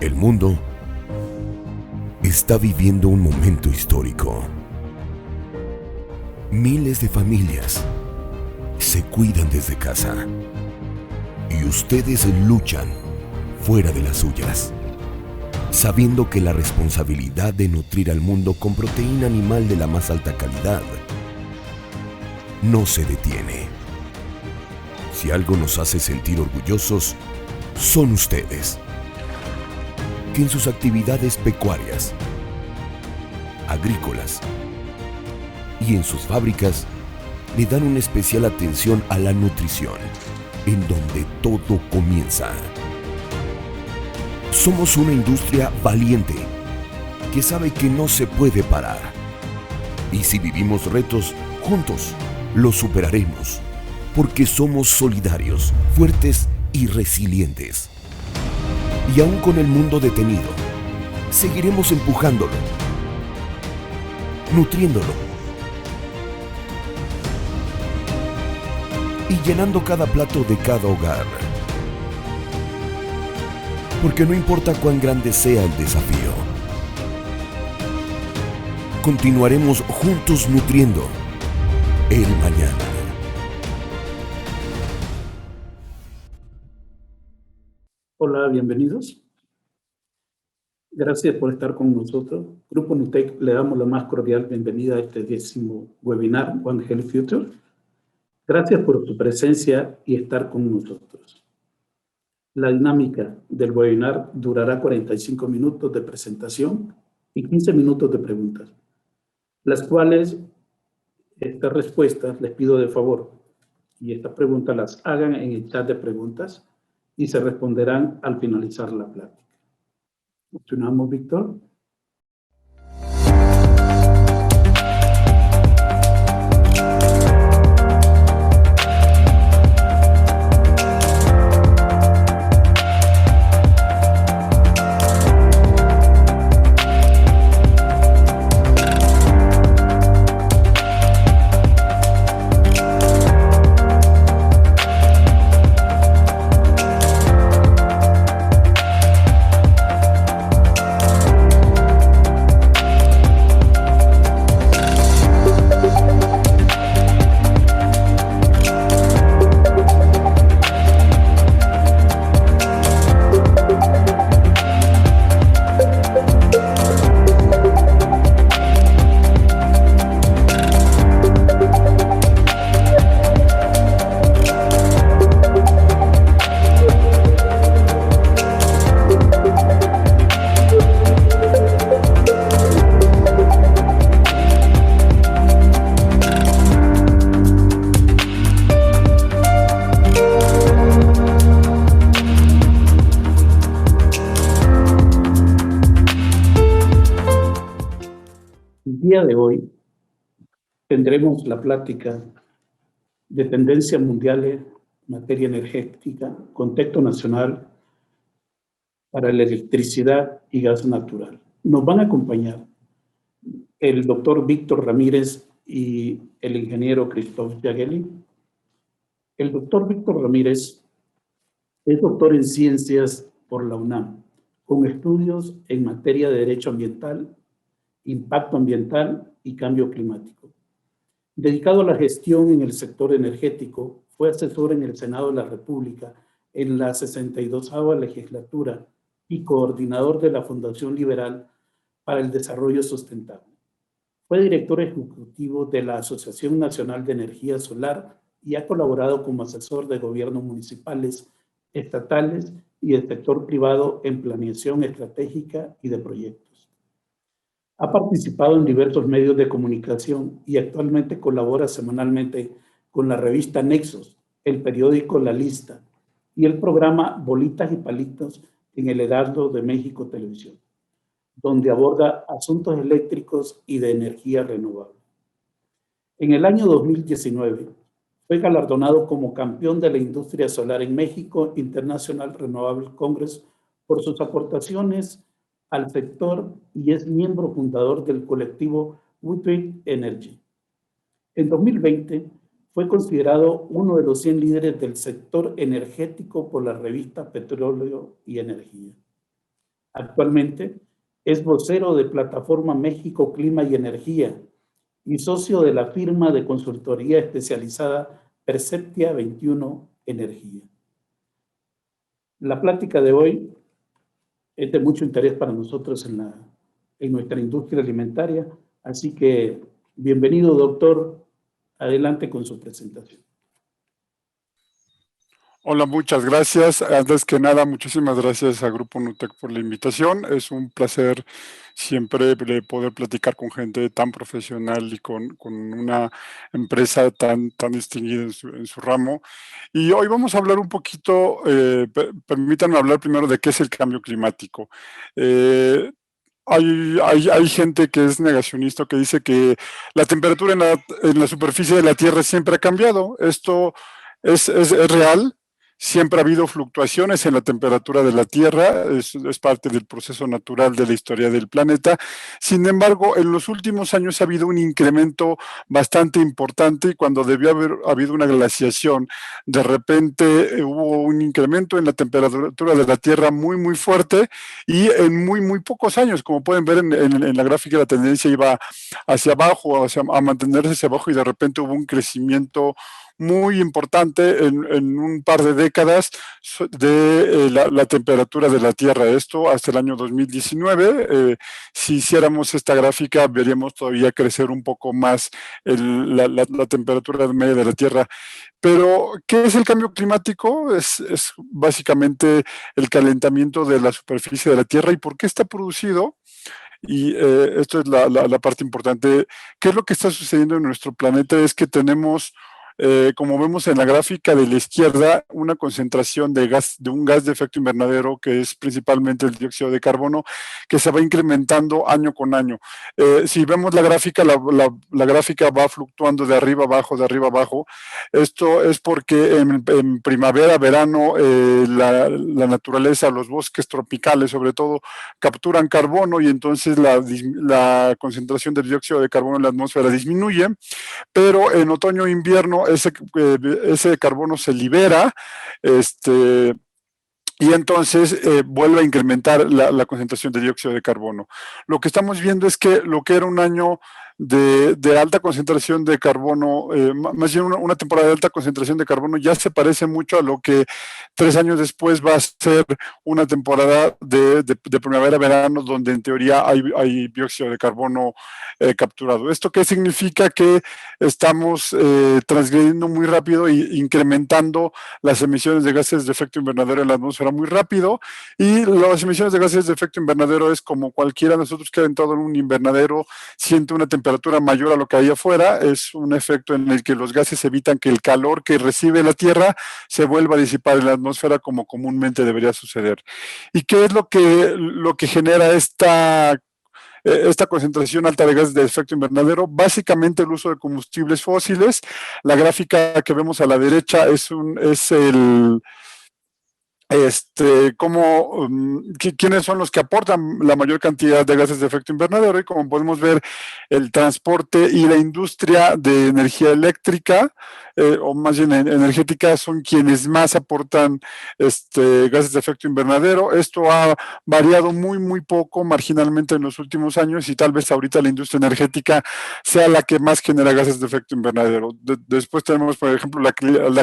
El mundo está viviendo un momento histórico. Miles de familias se cuidan desde casa y ustedes luchan fuera de las suyas, sabiendo que la responsabilidad de nutrir al mundo con proteína animal de la más alta calidad no se detiene. Si algo nos hace sentir orgullosos, son ustedes, que en sus actividades pecuarias, agrícolas y en sus fábricas le dan una especial atención a la nutrición, en donde todo comienza. Somos una industria valiente, que sabe que no se puede parar. Y si vivimos retos, juntos los superaremos, porque somos solidarios, fuertes y resilientes. Y aún con el mundo detenido, seguiremos empujándolo, nutriéndolo y llenando cada plato de cada hogar. Porque no importa cuán grande sea el desafío, continuaremos juntos nutriendo el mañana. Hola, bienvenidos. Gracias por estar con nosotros. Grupo Nutec le damos la más cordial bienvenida a este 10º webinar One Health Future. Gracias por su presencia y estar con nosotros. La dinámica del webinar durará 45 minutos de presentación y 15 minutos de preguntas, las cuales estas respuestas les pido de favor y estas preguntas las hagan en el chat de preguntas y se responderán al finalizar la plática. Continuamos, Víctor. El día de hoy tendremos la plática de tendencias mundiales en materia energética, contexto nacional para la electricidad y gas natural. Nos van a acompañar el doctor Víctor Ramírez y el ingeniero Christoph Jagelli. El doctor Víctor Ramírez es doctor en ciencias por la UNAM, con estudios en materia de derecho ambiental, impacto ambiental y cambio climático. Dedicado a la gestión en el sector energético, fue asesor en el Senado de la República en la 62ª legislatura y coordinador de la Fundación Liberal para el Desarrollo Sustentable. Fue director ejecutivo de la Asociación Nacional de Energía Solar y ha colaborado como asesor de gobiernos municipales, estatales y del sector privado en planeación estratégica y de proyectos. Ha participado en diversos medios de comunicación y actualmente colabora semanalmente con la revista Nexos, el periódico La Lista y el programa Bolitas y Palitos en el Heraldo de México Televisión, donde aborda asuntos eléctricos y de energía renovable. En el año 2019 fue galardonado como campeón de la industria solar en México International Renewable Congress por sus aportaciones al sector y es miembro fundador del colectivo WeTrade Energy. En 2020 fue considerado uno de los 100 líderes del sector energético por la revista Petróleo y Energía. Actualmente es vocero de Plataforma México Clima y Energía y socio de la firma de consultoría especializada Perceptia 21 Energía. La plática de hoy es de mucho interés para nosotros en nuestra industria alimentaria, así que bienvenido, doctor. Adelante con su presentación. Hola, muchas gracias. Antes que nada, muchísimas gracias a Grupo Nutec por la invitación. Es un placer siempre poder platicar con gente tan profesional y con una empresa tan distinguida en su ramo. Y hoy vamos a hablar un poquito, permítanme hablar primero de qué es el cambio climático. Hay gente que es negacionista, que dice que la temperatura en la superficie de la Tierra siempre ha cambiado. Esto es real. Siempre ha habido fluctuaciones en la temperatura de la Tierra, es parte del proceso natural de la historia del planeta. Sin embargo, en los últimos años ha habido un incremento bastante importante y cuando debió haber habido una glaciación, de repente hubo un incremento en la temperatura de la Tierra muy fuerte y en muy pocos años. Como pueden ver en la gráfica, la tendencia iba hacia abajo, a mantenerse hacia abajo y de repente hubo un crecimiento muy importante en un par de décadas de la temperatura de la Tierra. Esto hasta el año 2019. Si hiciéramos esta gráfica, veríamos todavía crecer un poco más la temperatura media de la Tierra. Pero, ¿qué es el cambio climático? Es básicamente el calentamiento de la superficie de la Tierra. ¿Y por qué está producido? Y esto es la parte importante. ¿Qué es lo que está sucediendo en nuestro planeta? Es que tenemos, como vemos en la gráfica de la izquierda, una concentración de un gas de efecto invernadero, que es principalmente el dióxido de carbono, que se va incrementando año con año. Si vemos la gráfica, la gráfica va fluctuando de arriba abajo, de arriba abajo. Esto es porque en primavera, verano, la naturaleza, los bosques tropicales sobre todo, capturan carbono y entonces la concentración de dióxido de carbono en la atmósfera disminuye, pero en otoño e invierno ese carbono se libera, y entonces vuelve a incrementar la concentración de dióxido de carbono. Lo que estamos viendo es que lo que era un año de alta concentración de carbono, más bien una temporada de alta concentración de carbono, ya se parece mucho a lo que 3 años después va a ser una temporada de primavera-verano, donde en teoría hay dióxido de carbono capturado. ¿Esto qué significa? Que estamos transgrediendo muy rápido e incrementando las emisiones de gases de efecto invernadero en la atmósfera muy rápido, y las emisiones de gases de efecto invernadero es como cualquiera de nosotros que ha entrado en un invernadero, siente una temperatura mayor a lo que hay afuera. Es un efecto en el que los gases evitan que el calor que recibe la Tierra se vuelva a disipar en la atmósfera, como comúnmente debería suceder. ¿Y qué es lo que genera esta concentración alta de gases de efecto invernadero? Básicamente el uso de combustibles fósiles. La gráfica que vemos a la derecha es quiénes son los que aportan la mayor cantidad de gases de efecto invernadero, y como podemos ver, el transporte y la industria de energía eléctrica, o más bien energética, son quienes más aportan gases de efecto invernadero. Esto ha variado muy poco, marginalmente en los últimos años, y tal vez ahorita la industria energética sea la que más genera gases de efecto invernadero. Después tenemos, por ejemplo, la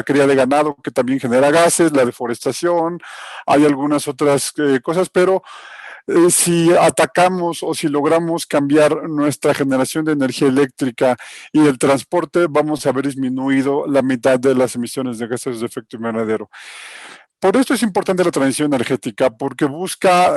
cría de ganado, que también genera gases, la deforestación, hay algunas otras cosas, pero si atacamos o si logramos cambiar nuestra generación de energía eléctrica y el transporte, vamos a haber disminuido la mitad de las emisiones de gases de efecto invernadero. Por esto es importante la transición energética, porque busca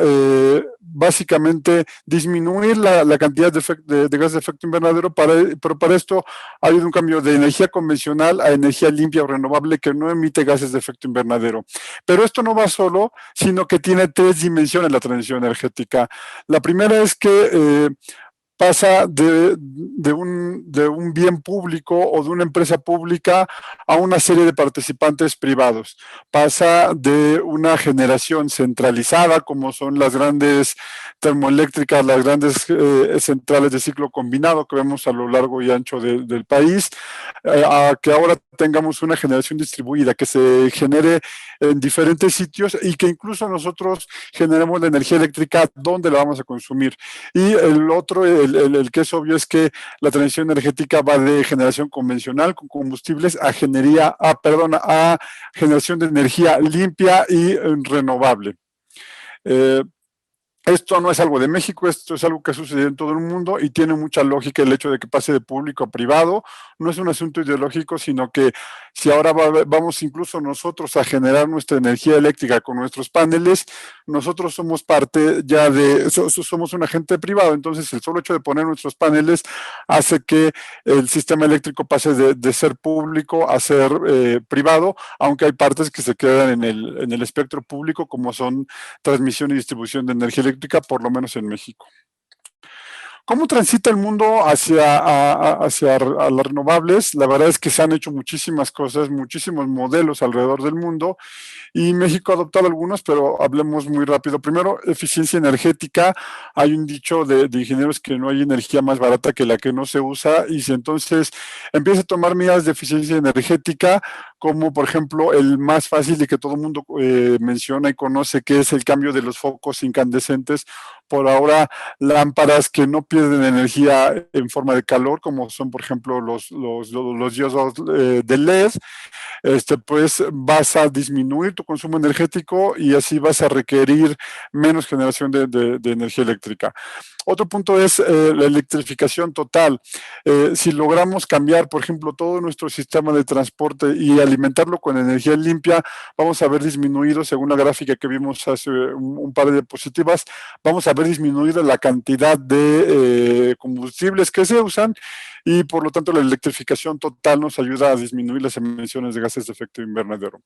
básicamente disminuir la cantidad de gases de efecto invernadero, pero para esto ha habido un cambio de energía convencional a energía limpia o renovable que no emite gases de efecto invernadero. Pero esto no va solo, sino que tiene 3 dimensiones la transición energética. La primera es que pasa de un bien público o de una empresa pública a una serie de participantes privados. Pasa de una generación centralizada, como son las grandes termoeléctricas, las grandes centrales de ciclo combinado que vemos a lo largo y ancho del país, a que ahora tengamos una generación distribuida, que se genere en diferentes sitios y que incluso nosotros generemos la energía eléctrica donde la vamos a consumir. Y el otro, el que es obvio, es que la transición energética va de generación convencional con combustibles a generación de energía limpia y renovable. Esto no es algo de México, esto es algo que ha sucedido en todo el mundo y tiene mucha lógica el hecho de que pase de público a privado. No es un asunto ideológico, sino que si ahora vamos incluso nosotros a generar nuestra energía eléctrica con nuestros paneles, nosotros somos parte ya somos un agente privado. Entonces el solo hecho de poner nuestros paneles hace que el sistema eléctrico pase de ser público a ser privado, aunque hay partes que se quedan en el espectro público, como son transmisión y distribución de energía eléctrica, por lo menos en México. ¿Cómo transita el mundo hacia las renovables? La verdad es que se han hecho muchísimas cosas, muchísimos modelos alrededor del mundo, y México ha adoptado algunos, pero hablemos muy rápido. Primero, eficiencia energética. Hay un dicho de ingenieros que no hay energía más barata que la que no se usa, y si entonces empieza a tomar medidas de eficiencia energética, como por ejemplo el más fácil y que todo el mundo menciona y conoce, que es el cambio de los focos incandescentes por ahora lámparas que no pierden energía en forma de calor, como son por ejemplo los diodos de LED. Pues vas a disminuir tu consumo energético y así vas a requerir menos generación de energía eléctrica. Otro punto es la electrificación total. Si logramos cambiar, por ejemplo, todo nuestro sistema de transporte y alimentarlo con energía limpia, vamos a ver disminuido, según la gráfica que vimos hace un par de diapositivas, vamos a ver disminuida la cantidad de combustibles que se usan, y por lo tanto la electrificación total nos ayuda a disminuir las emisiones de gases de efecto invernadero.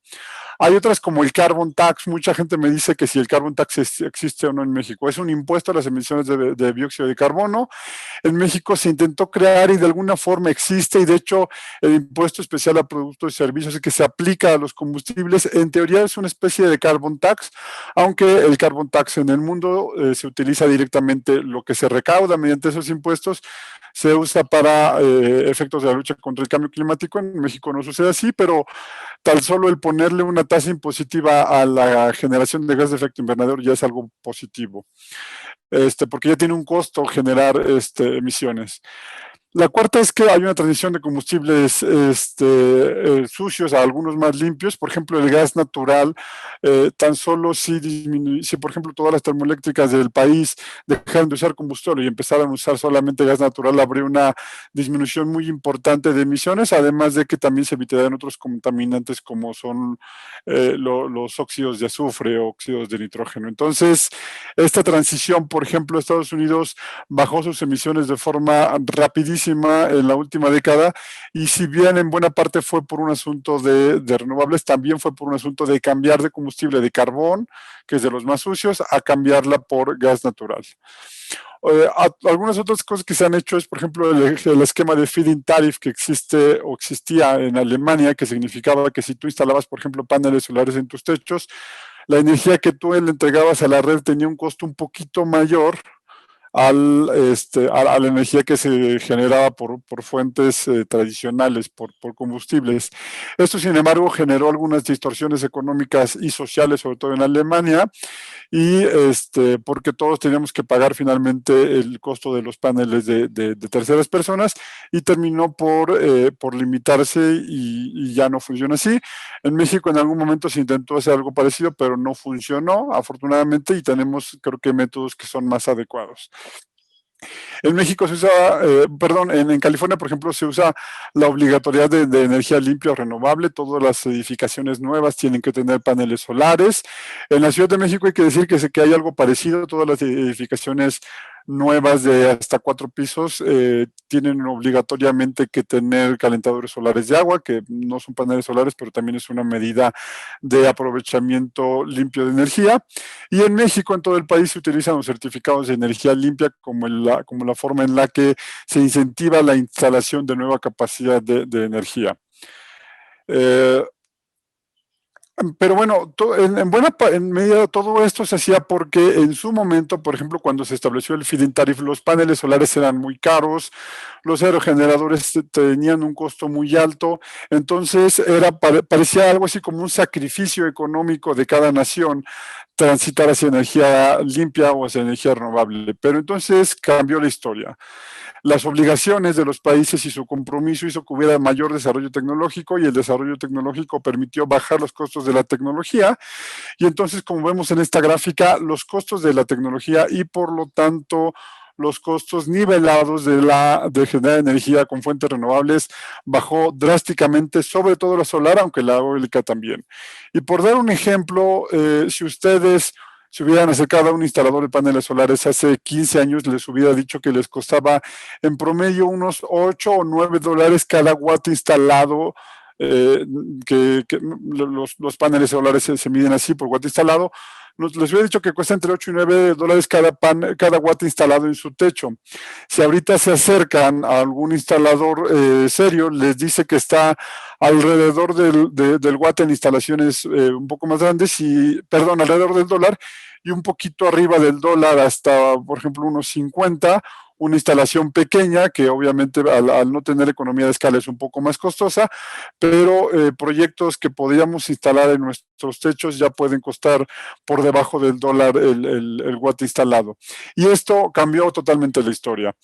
Hay otras como el carbon tax. Mucha gente me dice que si el carbon tax existe o no en México. Es un impuesto a las emisiones de dióxido de carbono. En México se intentó crear y de alguna forma existe, y de hecho el impuesto especial a productos y servicios que se aplica a los combustibles, en teoría es una especie de carbon tax, aunque el carbon tax en el mundo se utiliza directamente. Lo que se recauda mediante esos impuestos se usa para efectos de la lucha contra el cambio climático. En México no sucede así, pero tan solo el ponerle una tasa impositiva a la generación de gas de efecto invernadero ya es algo positivo, porque ya tiene un costo generar emisiones. La cuarta es que hay una transición de combustibles sucios a algunos más limpios. Por ejemplo, el gas natural, tan solo si por ejemplo todas las termoeléctricas del país dejaran de usar combustible y empezaran a usar solamente gas natural, habría una disminución muy importante de emisiones, además de que también se evitarían otros contaminantes como son los óxidos de azufre o óxidos de nitrógeno. Entonces, esta transición, por ejemplo, Estados Unidos bajó sus emisiones de forma rapidísima en la última década, y si bien en buena parte fue por un asunto de renovables, también fue por un asunto de cambiar de combustible de carbón, que es de los más sucios, a cambiarla por gas natural. Algunas otras cosas que se han hecho es, por ejemplo, el esquema de feed-in tariff que existe o existía en Alemania, que significaba que si tú instalabas, por ejemplo, paneles solares en tus techos, la energía que tú le entregabas a la red tenía un costo un poquito mayor a la energía que se generaba por fuentes tradicionales, por combustibles. Esto, sin embargo, generó algunas distorsiones económicas y sociales, sobre todo en Alemania, y porque todos teníamos que pagar finalmente el costo de los paneles de terceras personas, y terminó por limitarse y ya no funciona así. En México en algún momento se intentó hacer algo parecido, pero no funcionó, afortunadamente, y tenemos, creo que, métodos que son más adecuados. En México se usa, en California, por ejemplo, se usa la obligatoriedad de energía limpia o renovable. Todas las edificaciones nuevas tienen que tener paneles solares. En la Ciudad de México hay que decir que hay algo parecido. Todas las edificaciones nuevas de hasta 4 pisos tienen obligatoriamente que tener calentadores solares de agua, que no son paneles solares, pero también es una medida de aprovechamiento limpio de energía. Y en México, en todo el país, se utilizan los certificados de energía limpia como la forma en la que se incentiva la instalación de nueva capacidad de energía. Pero bueno, en medida todo esto se hacía porque en su momento, por ejemplo, cuando se estableció el feed-in tariff, los paneles solares eran muy caros, los aerogeneradores tenían un costo muy alto, entonces parecía algo así como un sacrificio económico de cada nación transitar hacia energía limpia o hacia energía renovable. Pero entonces cambió la historia. Las obligaciones de los países y su compromiso hizo que hubiera mayor desarrollo tecnológico, y el desarrollo tecnológico permitió bajar los costos de la tecnología, y entonces, como vemos en esta gráfica, los costos de la tecnología y por lo tanto los costos nivelados de generar energía con fuentes renovables bajó drásticamente, sobre todo la solar, aunque la eólica también. Y por dar un ejemplo, si ustedes se hubieran acercado a un instalador de paneles solares hace 15 años, les hubiera dicho que les costaba en promedio unos 8 o 9 dólares cada watt instalado. Los paneles solares se miden así por watt instalado. Les hubiera dicho que cuesta entre 8 y 9 dólares cada watt instalado en su techo. Si ahorita se acercan a algún instalador serio, les dice que está alrededor del watt en instalaciones un poco más grandes, alrededor del dólar, y un poquito arriba del dólar hasta, por ejemplo, unos 50, una instalación pequeña, que obviamente al no tener economía de escala es un poco más costosa, pero proyectos que podríamos instalar en nuestros techos ya pueden costar por debajo del dólar el watt instalado. Y esto cambió totalmente la historia.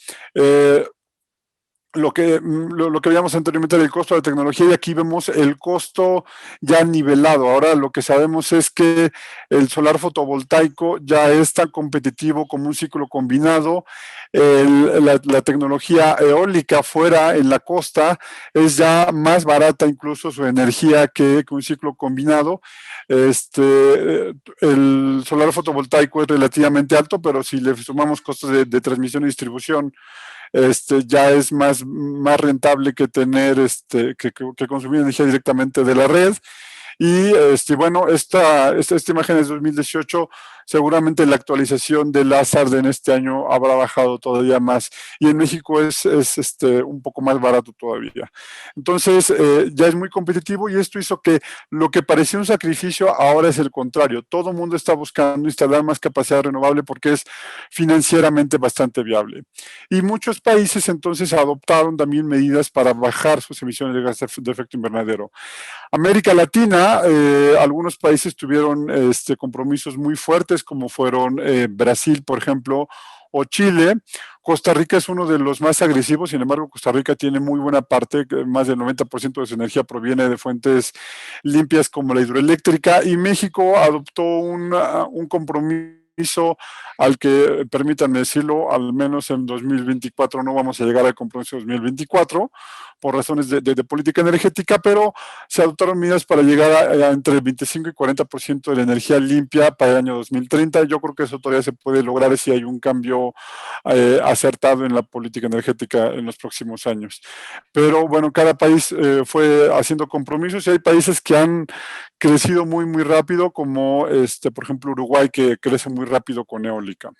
Lo que veíamos anteriormente era el costo de la tecnología, y aquí vemos el costo ya nivelado. Ahora lo que sabemos es que el solar fotovoltaico ya es tan competitivo como un ciclo combinado. La tecnología eólica fuera en la costa es ya más barata incluso su energía que un ciclo combinado. El solar fotovoltaico es relativamente alto, pero si le sumamos costos de transmisión y distribución, ya es más rentable que tener, que consumir energía directamente de la red. Y bueno, esta imagen es de 2018, seguramente la actualización del Lazard en este año habrá bajado todavía más, y en México es un poco más barato todavía. Entonces, ya es muy competitivo, y esto hizo que lo que parecía un sacrificio ahora es el contrario. Todo el mundo está buscando instalar más capacidad renovable porque es financieramente bastante viable. Y muchos países entonces adoptaron también medidas para bajar sus emisiones de gases de efecto invernadero. América Latina, algunos países tuvieron compromisos muy fuertes, como fueron Brasil, por ejemplo, o Chile. Costa Rica es uno de los más agresivos. Sin embargo, Costa Rica tiene muy buena parte, más del 90% de su energía proviene de fuentes limpias como la hidroeléctrica, y México adoptó un compromiso al que, permítanme decirlo, al menos en 2024 no vamos a llegar al compromiso de 2024 por razones de política energética, pero se adoptaron medidas para llegar a entre el 25 y 40% de la energía limpia para el año 2030. Yo creo que eso todavía se puede lograr si hay un cambio acertado en la política energética en los próximos años. Pero bueno, cada país fue haciendo compromisos, y hay países que han crecido muy, muy rápido, como por ejemplo Uruguay, que crece muy rápido con eólica.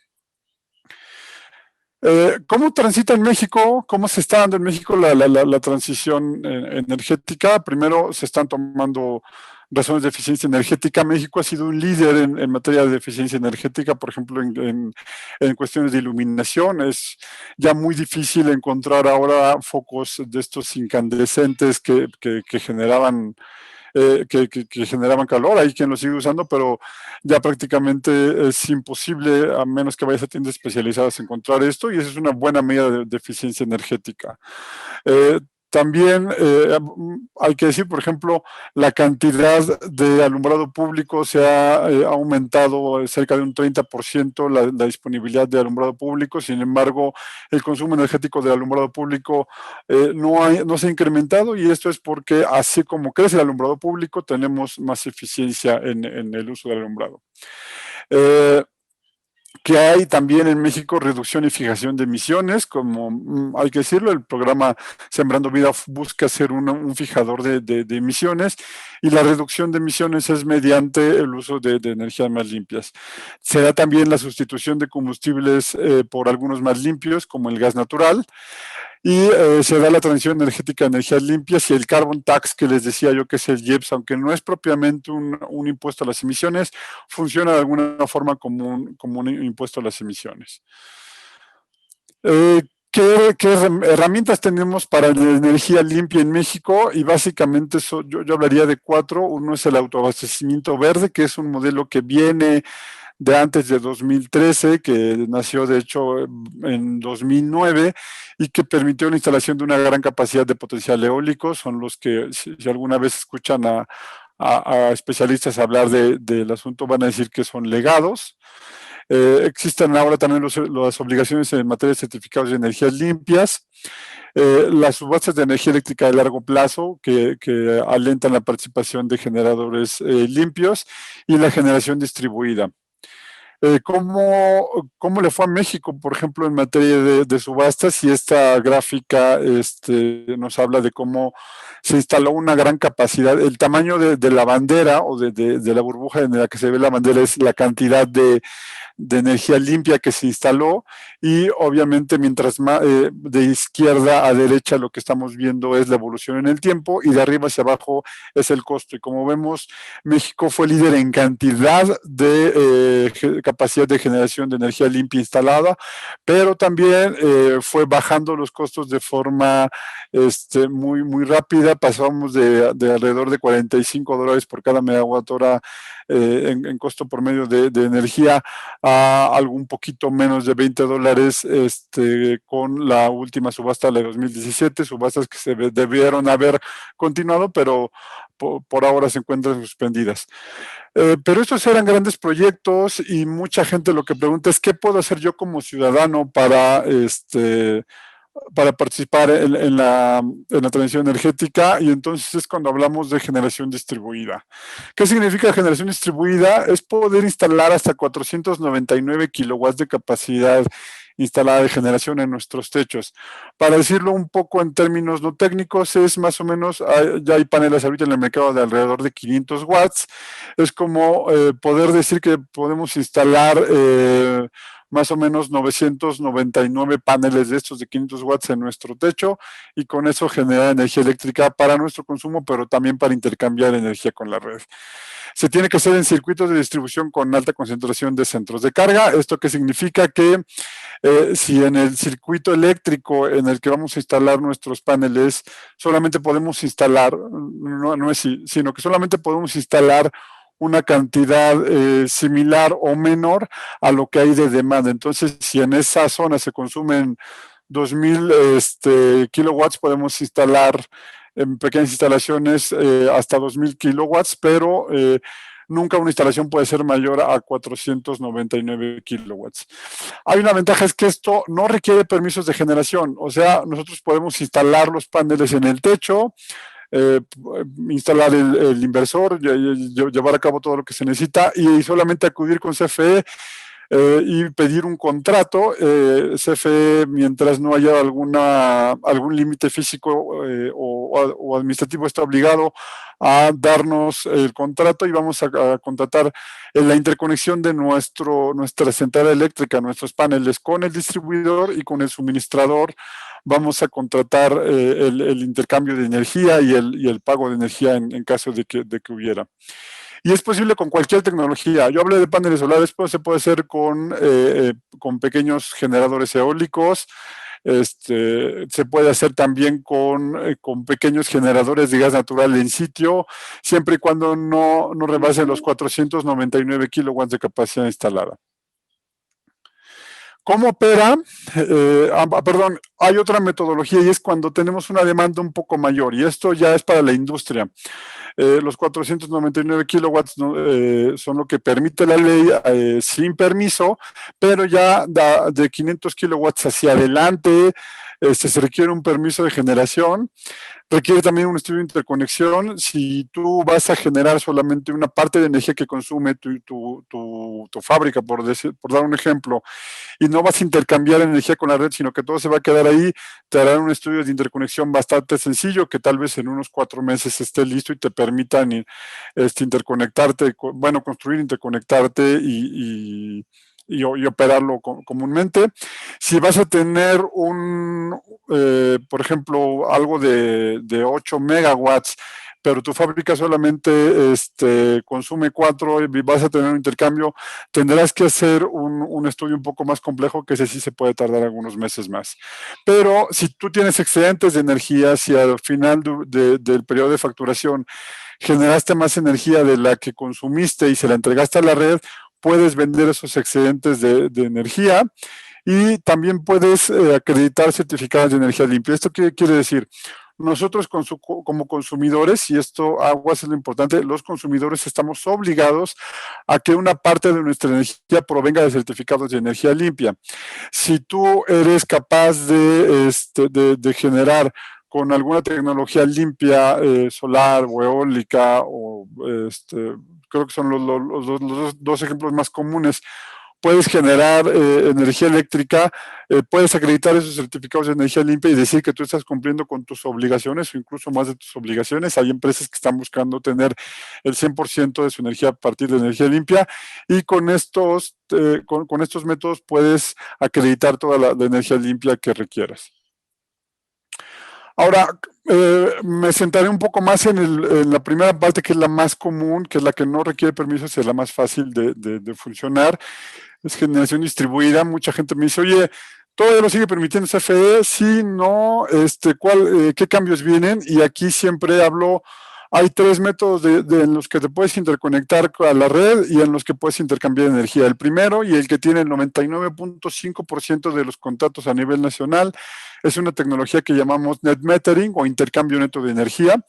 ¿Cómo transita en México? ¿Cómo se está dando en México la transición energética? Primero, se están tomando razones de eficiencia energética. México ha sido un líder en materia de eficiencia energética, por ejemplo, en cuestiones de iluminación. Es ya muy difícil encontrar ahora focos de estos incandescentes que generaban calor. Hay quien lo sigue usando, pero ya prácticamente es imposible, a menos que vayas a tiendas especializadas, encontrar esto, y esa es una buena medida de eficiencia energética. También hay que decir, por ejemplo, la cantidad de alumbrado público se ha aumentado cerca de un 30%, la disponibilidad de alumbrado público. Sin embargo, el consumo energético del alumbrado público no se ha incrementado, y esto es porque, así como crece el alumbrado público, tenemos más eficiencia en el uso del alumbrado. Que hay también en México reducción y fijación de emisiones, como hay que decirlo, el programa Sembrando Vida busca ser un fijador de emisiones, y la reducción de emisiones es mediante el uso de energías más limpias. Se da también la sustitución de combustibles por algunos más limpios, como el gas natural. y se da la transición energética a energías limpias y el carbon tax que les decía yo que es el IEPS, aunque no es propiamente un impuesto a las emisiones, funciona de alguna forma como un impuesto a las emisiones. ¿Qué herramientas tenemos para la energía limpia en México? Y básicamente yo hablaría de 4. Uno es el autoabastecimiento verde, que es un modelo que viene de antes de 2013, que nació de hecho en 2009 y que permitió la instalación de una gran capacidad de potencial eólico. Son los que, si alguna vez escuchan a especialistas hablar del asunto, van a decir que son legados. Existen ahora también las obligaciones en materia de certificados de energías limpias, las subastas de energía eléctrica de largo plazo que alentan la participación de generadores limpios y la generación distribuida. ¿Cómo le fue a México, por ejemplo, en materia de subastas? Y esta gráfica nos habla de cómo se instaló una gran capacidad. El tamaño de la bandera o de la burbuja en la que se ve la bandera es la cantidad de energía limpia que se instaló, y obviamente mientras más de izquierda a derecha lo que estamos viendo es la evolución en el tiempo, y de arriba hacia abajo es el costo. Y como vemos, México fue líder en cantidad de capacidad de generación de energía limpia instalada, pero también fue bajando los costos de forma muy, muy rápida. Pasamos de alrededor de $45 por cada megawatt hora en costo por medio de energía a algo un poquito menos de $20 con la última subasta de 2017, subastas que se debieron haber continuado, pero por ahora se encuentran suspendidas. Pero estos eran grandes proyectos y mucha gente lo que pregunta es ¿qué puedo hacer yo como ciudadano para participar en la transición energética? Y entonces es cuando hablamos de generación distribuida. ¿Qué significa generación distribuida? Es poder instalar hasta 499 kilowatts de capacidad instalada de generación en nuestros techos. Para decirlo un poco en términos no técnicos, es más o menos, ya hay paneles ahorita en el mercado de alrededor de 500 watts, es como poder decir que podemos instalar más o menos 999 paneles de estos de 500 watts en nuestro techo, y con eso generar energía eléctrica para nuestro consumo, pero también para intercambiar energía con la red. Se tiene que hacer en circuitos de distribución con alta concentración de centros de carga. ¿Esto qué significa? Que si en el circuito eléctrico en el que vamos a instalar nuestros paneles solamente podemos instalar, no es así, sino que solamente podemos instalar una cantidad similar o menor a lo que hay de demanda. Entonces, si en esa zona se consumen 2000 kilowatts, podemos instalar en pequeñas instalaciones hasta 2000 kilowatts, pero nunca una instalación puede ser mayor a 499 kilowatts. Hay una ventaja, es que esto no requiere permisos de generación, o sea, nosotros podemos instalar los paneles en el techo, instalar el inversor, llevar a cabo todo lo que se necesita y solamente acudir con CFE y pedir un contrato. CFE, mientras no haya algún límite físico o administrativo, está obligado a darnos el contrato, y vamos a contratar la interconexión de nuestra central eléctrica, nuestros paneles con el distribuidor y con el suministrador. Vamos a contratar el intercambio de energía y el pago de energía en caso de que hubiera. Y es posible con cualquier tecnología. Yo hablé de paneles solares, pero se puede hacer con pequeños generadores eólicos. Se puede hacer también con pequeños generadores de gas natural en sitio, siempre y cuando no rebasen los 499 kilowatts de capacidad instalada. ¿Cómo opera? Perdón, hay otra metodología, y es cuando tenemos una demanda un poco mayor, y esto ya es para la industria. Los 499 kilowatts son lo que permite la ley sin permiso, pero ya de 500 kilowatts hacia adelante se requiere un permiso de generación. Requiere también un estudio de interconexión. Si tú vas a generar solamente una parte de energía que consume tu fábrica, por dar un ejemplo, y no vas a intercambiar energía con la red, sino que todo se va a quedar ahí, te harán un estudio de interconexión bastante sencillo, que tal vez en unos 4 meses esté listo y te permitan interconectarte, construir, interconectarte y y operarlo comúnmente. Si vas a tener por ejemplo, algo de 8 megawatts, pero tu fábrica solamente consume 4 y vas a tener un intercambio, tendrás que hacer un estudio un poco más complejo, que ese sí se puede tardar algunos meses más. Pero si tú tienes excedentes de energía, si al final del periodo de facturación generaste más energía de la que consumiste y se la entregaste a la red, puedes vender esos excedentes de energía y también puedes acreditar certificados de energía limpia. ¿Esto qué quiere decir? Nosotros como consumidores, y esto aguas es lo importante, los consumidores estamos obligados a que una parte de nuestra energía provenga de certificados de energía limpia. Si tú eres capaz de generar con alguna tecnología limpia, solar o eólica, o creo que son los dos ejemplos más comunes, puedes generar energía eléctrica, puedes acreditar esos certificados de energía limpia y decir que tú estás cumpliendo con tus obligaciones o incluso más de tus obligaciones. Hay empresas que están buscando tener el 100% de su energía a partir de energía limpia, y con estos métodos puedes acreditar toda la energía limpia que requieras. Ahora, me centraré un poco más en la primera parte, que es la más común, que es la que no requiere permisos, es la más fácil de funcionar. Es generación distribuida. Mucha gente me dice, oye, ¿todavía lo sigue permitiendo CFE? Sí, no, ¿qué cambios vienen? Y aquí siempre hablo, hay 3 métodos en los que te puedes interconectar a la red y en los que puedes intercambiar energía. El primero, y el que tiene el 99.5% de los contratos a nivel nacional, es una tecnología que llamamos net metering o intercambio neto de energía.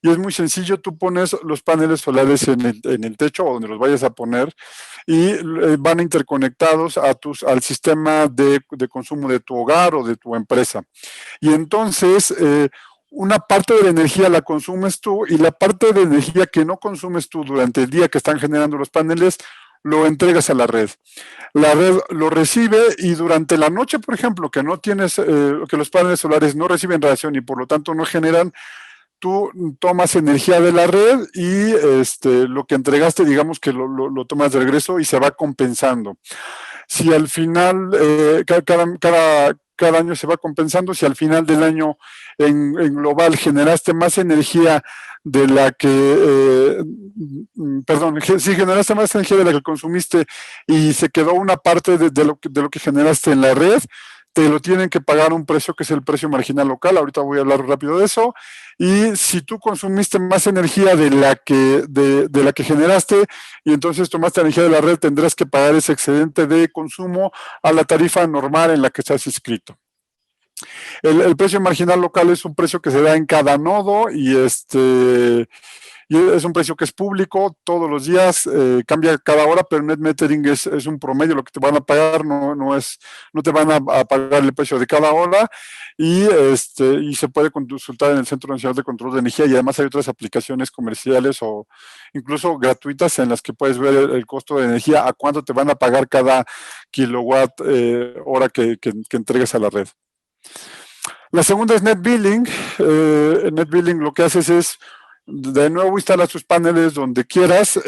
Y es muy sencillo, tú pones los paneles solares en el techo o donde los vayas a poner, y van interconectados al sistema de consumo de tu hogar o de tu empresa. Y entonces, una parte de la energía la consumes tú, y la parte de energía que no consumes tú durante el día que están generando los paneles, lo entregas a la red. La red lo recibe, y durante la noche, por ejemplo, que los paneles solares no reciben radiación y por lo tanto no generan, tú tomas energía de la red y lo que entregaste, digamos que lo tomas de regreso y se va compensando. Si al final, cada año se va compensando, si al final del año en global generaste más energía de la que, si generaste más energía de la que consumiste y se quedó una parte de lo que generaste en la red, te lo tienen que pagar un precio que es el precio marginal local. Ahorita voy a hablar rápido de eso. Y si tú consumiste más energía de la que generaste y entonces tomaste energía de la red, tendrás que pagar ese excedente de consumo a la tarifa normal en la que estás inscrito. El precio marginal local es un precio que se da en cada nodo, y es un precio que es público todos los días, cambia cada hora, pero net metering es un promedio. Lo que te van a pagar no te van a pagar el precio de cada hora, y se puede consultar en el Centro Nacional de Control de Energía, y además hay otras aplicaciones comerciales o incluso gratuitas en las que puedes ver el costo de energía, a cuánto te van a pagar cada kilowatt hora que entregues a la red. La segunda es net billing. Net billing lo que haces es, de nuevo, instalas tus paneles donde quieras,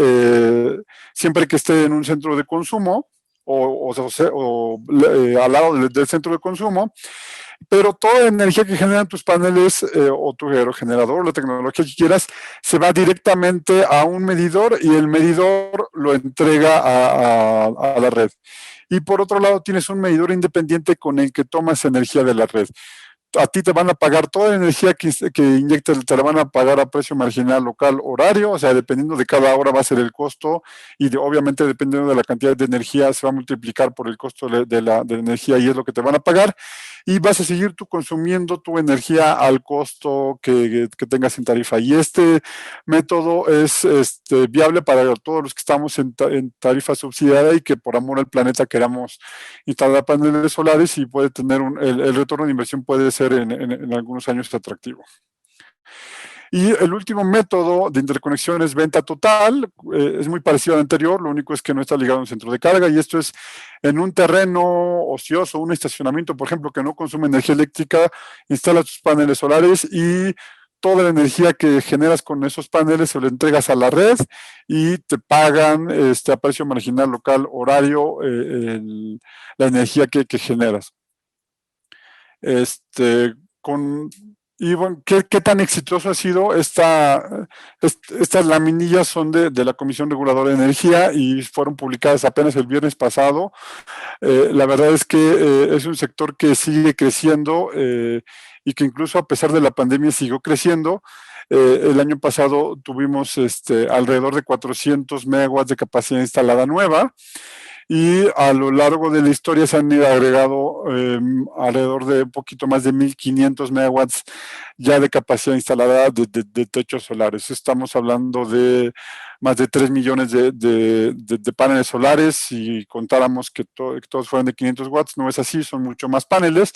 siempre que esté en un centro de consumo o al lado del centro de consumo, pero toda la energía que generan tus paneles o tu aerogenerador, la tecnología que quieras, se va directamente a un medidor, y el medidor lo entrega a la red. Y por otro lado, tienes un medidor independiente con el que tomas energía de la red. A ti te van a pagar toda la energía que inyectes, te la van a pagar a precio marginal local horario, o sea, dependiendo de cada hora va a ser el costo, y obviamente dependiendo de la cantidad de energía se va a multiplicar por el costo de la energía, y es lo que te van a pagar, y vas a seguir tú consumiendo tu energía al costo que tengas en tarifa. Y este método es viable para todos los que estamos en tarifa subsidiada y que por amor al planeta queramos instalar paneles solares, y puede tener el retorno de inversión puede ser en algunos años atractivo. Y el último método de interconexión es venta total. Es muy parecido al anterior, lo único es que no está ligado a un centro de carga, y esto es en un terreno ocioso, un estacionamiento, por ejemplo, que no consume energía eléctrica, instalas tus paneles solares y toda la energía que generas con esos paneles se lo entregas a la red y te pagan a precio marginal local horario la energía que generas. Y bueno, ¿qué tan exitoso ha sido estas laminillas? Son de la Comisión Reguladora de Energía y fueron publicadas apenas el viernes pasado. La verdad es que es un sector que sigue creciendo y que incluso a pesar de la pandemia siguió creciendo. El año pasado tuvimos alrededor de 400 megawatts de capacidad instalada nueva, y a lo largo de la historia se han ido agregado alrededor de un poquito más de 1,500 megawatts ya de capacidad instalada de techos solares. Estamos hablando de más de 3 millones de paneles solares. Si contáramos que todos fueran de 500 watts, no es así, son mucho más paneles,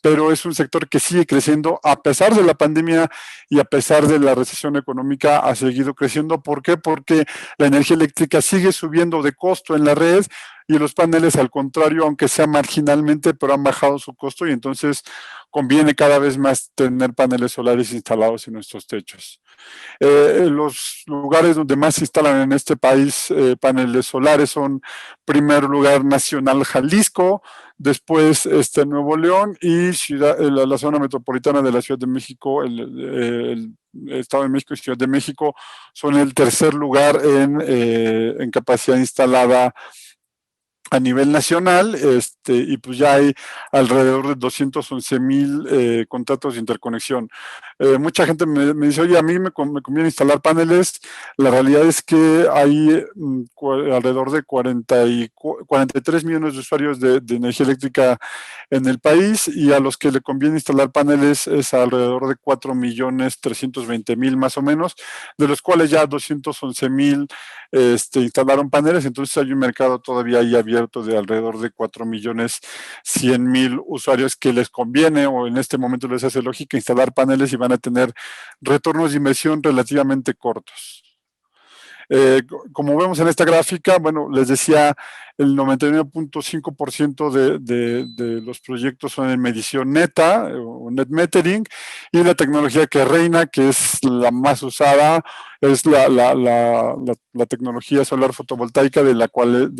pero es un sector que sigue creciendo a pesar de la pandemia y a pesar de la recesión económica. Ha seguido creciendo. ¿Por qué? Porque la energía eléctrica sigue subiendo de costo en la red, y los paneles, al contrario, aunque sea marginalmente, pero han bajado su costo, y entonces conviene cada vez más tener paneles solares instalados en nuestros techos. Los lugares donde más se instalan en este país paneles solares son, en primer lugar, Nacional Jalisco, después Nuevo León y la zona metropolitana de la Ciudad de México. El Estado de México y Ciudad de México son el tercer lugar en capacidad instalada a nivel nacional, y pues ya hay alrededor de 211,000 contratos de interconexión. Mucha gente me dice, oye, a mí me conviene instalar paneles. La realidad es que hay alrededor de 43 millones de usuarios de energía eléctrica en el país, y a los que le conviene instalar paneles es alrededor de 4,320,000 más o menos, de los cuales ya 211,000 instalaron paneles. Entonces hay un mercado todavía ahí abierto de alrededor de 4,100,000 usuarios que les conviene, o en este momento les hace lógica, instalar paneles, y van a tener retornos de inversión relativamente cortos. Como vemos en esta gráfica, bueno, les decía, el 99.5% de los proyectos son en medición neta o net metering, y la tecnología que reina, que es la más usada, es la tecnología solar fotovoltaica, de la cual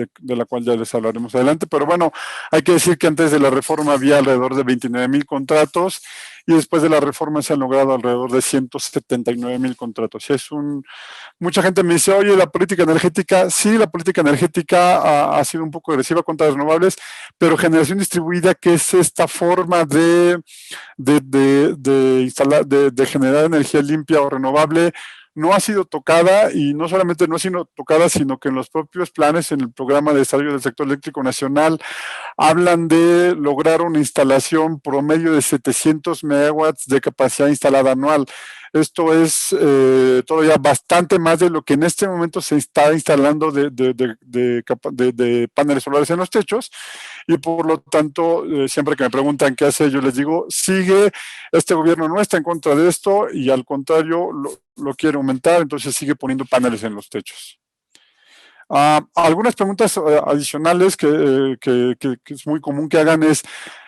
ya les hablaremos adelante. Pero bueno, hay que decir que antes de la reforma había alrededor de 29,000 contratos, y después de la reforma se han logrado alrededor de 179,000 contratos. Mucha gente me dice, oye, la política energética, sí, la política energética ha sido un poco agresiva contra las renovables, pero generación distribuida, que es esta forma de generar energía limpia o renovable, no ha sido tocada. Y no solamente no ha sido tocada, sino que en los propios planes, en el Programa de Desarrollo del Sector Eléctrico Nacional, hablan de lograr una instalación promedio de 700 megawatts de capacidad instalada anual. Esto es todavía bastante más de lo que en este momento se está instalando de paneles solares en los techos, y por lo tanto, siempre que me preguntan qué hace, yo les digo, este gobierno no está en contra de esto, y al contrario, lo quiere aumentar. Entonces sigue poniendo paneles en los techos. Algunas preguntas adicionales que es muy común que hagan es: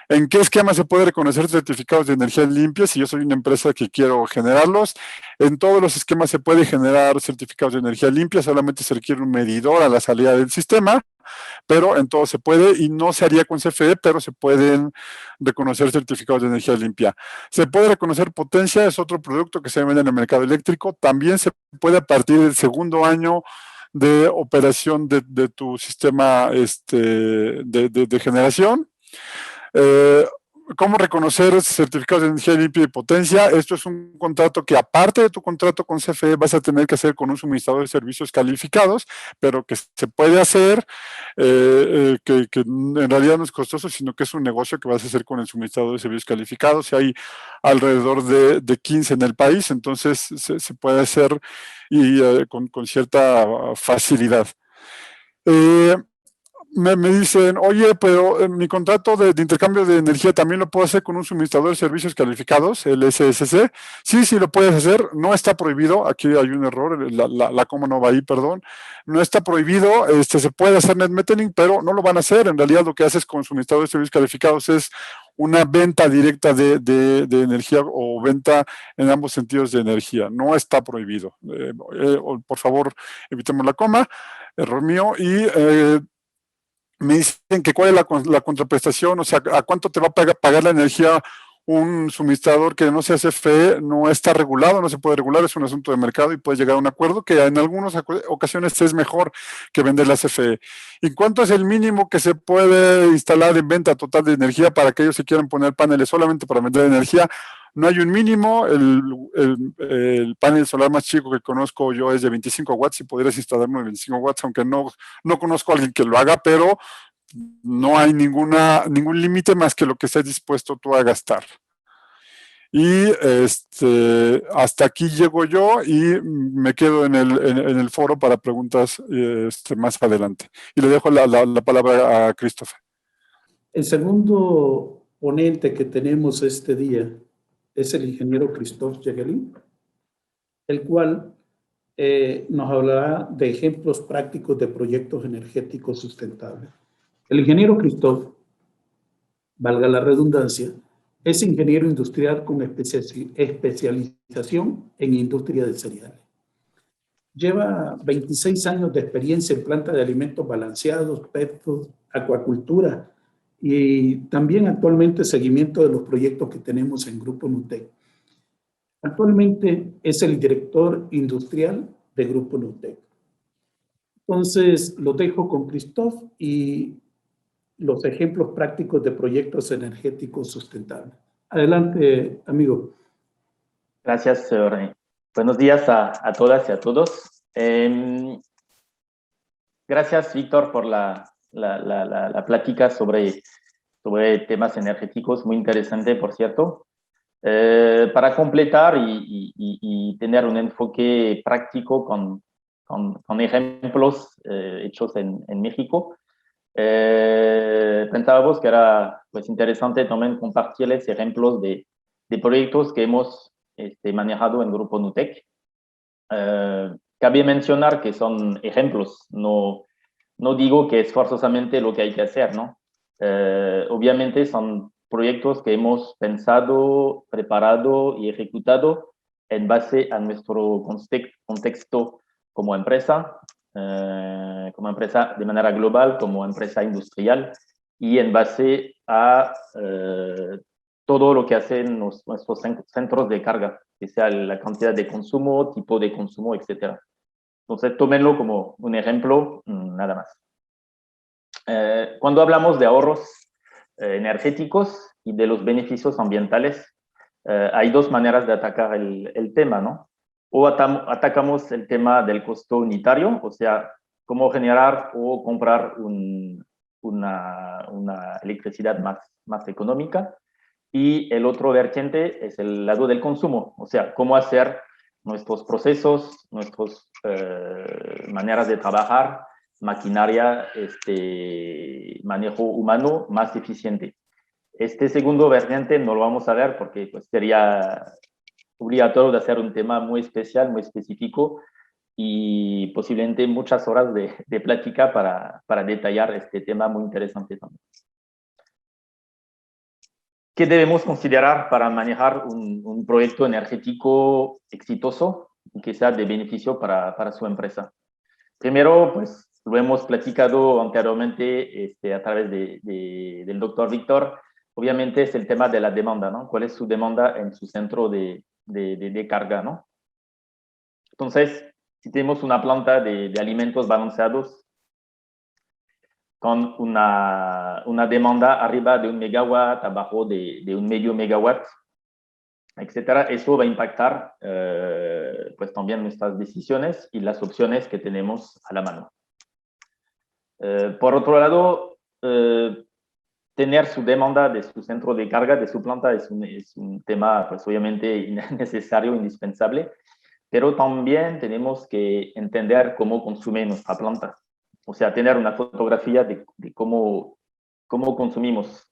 ¿en qué esquema se puede reconocer certificados de energía limpia si yo soy una empresa que quiero generarlos? En todos los esquemas se puede generar certificados de energía limpia, solamente se requiere un medidor a la salida del sistema, pero en todo se puede, y no se haría con CFE, pero se pueden reconocer certificados de energía limpia. Se puede reconocer potencia, es otro producto que se vende en el mercado eléctrico. También se puede, a partir del segundo año de operación de tu sistema de generación. ¿Cómo reconocer certificados de energía limpia y potencia? Esto es un contrato que, aparte de tu contrato con CFE, vas a tener que hacer con un suministrador de servicios calificados, pero que se puede hacer, que en realidad no es costoso, sino que es un negocio que vas a hacer con el suministrador de servicios calificados. Y hay alrededor de 15 en el país, entonces se puede hacer, y con cierta facilidad. Me dicen, oye, pero mi contrato de intercambio de energía también lo puedo hacer con un suministrador de servicios calificados, el SSC. Sí, lo puedes hacer, no está prohibido. Aquí hay un error, la coma no va ahí, perdón. No está prohibido, se puede hacer net metering, pero no lo van a hacer. En realidad, lo que haces con suministrador de servicios calificados es una venta directa de energía o venta en ambos sentidos de energía. No está prohibido. Por favor, evitemos la coma, error mío. Y me dicen que cuál es la contraprestación, o sea, a cuánto te va a pagar la energía un suministrador que no sea CFE. No está regulado, no se puede regular, es un asunto de mercado y puede llegar a un acuerdo que en algunas ocasiones es mejor que vender la CFE. ¿Y cuánto es el mínimo que se puede instalar en venta total de energía para aquellos que quieran poner paneles solamente para vender energía? No hay un mínimo. El panel solar más chico que conozco yo es de 25 watts y podrías instalar uno de 25 watts, aunque no conozco a alguien que lo haga, pero no hay ningún límite más que lo que estés dispuesto tú a gastar. Y hasta aquí llego yo y me quedo en el foro para preguntas más adelante. Y le dejo la palabra a Christopher. El segundo ponente que tenemos este día es el ingeniero Christophe Jaegelin, el cual nos hablará de ejemplos prácticos de proyectos energéticos sustentables. El ingeniero Christophe, valga la redundancia, es ingeniero industrial con especialización en industria de cereales. Lleva 26 años de experiencia en planta de alimentos balanceados, pet food, acuacultura y también actualmente seguimiento de los proyectos que tenemos en Grupo Nutec. Actualmente es el director industrial de Grupo Nutec. Entonces, lo dejo con Christophe y los ejemplos prácticos de proyectos energéticos sustentables. Adelante, amigo. Gracias, René. Buenos días a todas y a todos. Gracias, Víctor, por la plática sobre temas energéticos, muy interesante, por cierto. Para completar y tener un enfoque práctico con ejemplos hechos en México, pensábamos que era pues interesante también compartirles ejemplos de proyectos que hemos manejado en Grupo Nutec. Cabe mencionar que son ejemplos, no digo que es forzosamente lo que hay que hacer, ¿no? Obviamente son proyectos que hemos pensado, preparado y ejecutado en base a nuestro contexto como empresa de manera global, como empresa industrial, y en base a todo lo que hacen nuestros centros de carga, que sea la cantidad de consumo, tipo de consumo, etc. Entonces, tómenlo como un ejemplo, nada más. Cuando hablamos de ahorros energéticos y de los beneficios ambientales, hay dos maneras de atacar el tema, ¿no? O atacamos el tema del costo unitario, o sea, cómo generar o comprar una electricidad más económica. Y el otro vertiente es el lado del consumo, o sea, cómo hacer nuestros procesos, nuestras maneras de trabajar, maquinaria, manejo humano más eficiente. Este segundo vertiente no lo vamos a ver porque pues, sería obligatorio de hacer un tema muy especial, muy específico y posiblemente muchas horas de plática para detallar este tema muy interesante también. ¿Qué debemos considerar para manejar un proyecto energético exitoso y que sea de beneficio para su empresa? Primero, pues lo hemos platicado anteriormente a través del doctor Víctor. Obviamente es el tema de la demanda, ¿no? ¿Cuál es su demanda en su centro de carga, ¿no? Entonces, si tenemos una planta de alimentos balanceados con una demanda arriba de 1 megawatt, abajo de 1/2 megawatt, etcétera, eso va a impactar pues también nuestras decisiones y las opciones que tenemos a la mano. Por otro lado, tener su demanda de su centro de carga, de su planta, es un tema pues obviamente necesario, indispensable, pero también tenemos que entender cómo consume nuestra planta. O sea, tener una fotografía de cómo consumimos.